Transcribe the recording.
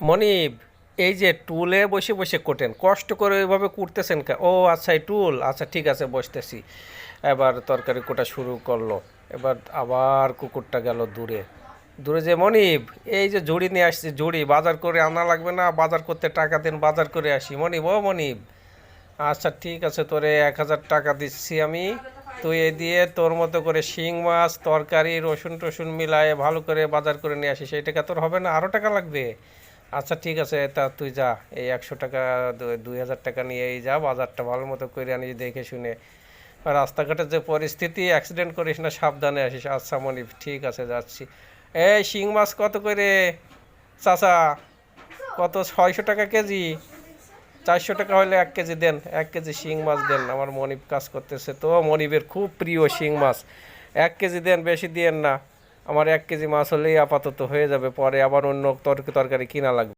মনিব, এই যে টুলে বসে বসে কোটেন, কষ্ট করে ওইভাবে কুটতেছেন ও আচ্ছা, এই টুল, আচ্ছা ঠিক আছে, বসতেছি। এবার তরকারি কোটা শুরু করলো। এবার আবার কুকুরটা গেল দূরে। দূরে যে মনিব, এই যে ঝুড়ি নিয়ে আসছি, ঝুড়ি বাজার করে আনা লাগবে না? বাজার করতে টাকা দেন, বাজার করে আসি। মনিব, ও মনিব, আচ্ছা ঠিক আছে, তোরে 1,000 টাকা দিচ্ছি আমি। তুই এ দিয়ে তোর মতো করে শিং মাছ তরকারি রসুন টসুন মিলায়ে ভালো করে বাজার করে নিয়ে আসিস। এই টাকা তোর হবে না, আরও টাকা লাগবে? আচ্ছা ঠিক আছে, তা তুই যা, এই 100 টাকা, 2,000 টাকা নিয়ে এই যা, বাজারটা ভালো মতো করে আনিস দেখে শুনে। আর রাস্তাঘাটের যে পরিস্থিতি, অ্যাক্সিডেন্ট করিস না, সাবধানে আসিস। আচ্ছা মনিব, ঠিক আছে, যাচ্ছি। এই শিং মাছ কত করে চাচা? কত, 600 টাকা কেজি? 400 টাকা হলে 1 কেজি দেন, 1 কেজি শিং মাছ দেন। আমার মনিব কাজ করতেছে তো, মনিবের খুব প্রিয় শিং মাছ। 1 কেজি দেন, বেশি দিয়েন না। আমার 1 কেজি মাছ হলেই আপাতত হয়ে যাবে, পরে আবার অন্য তরকারি কিনা লাগবে।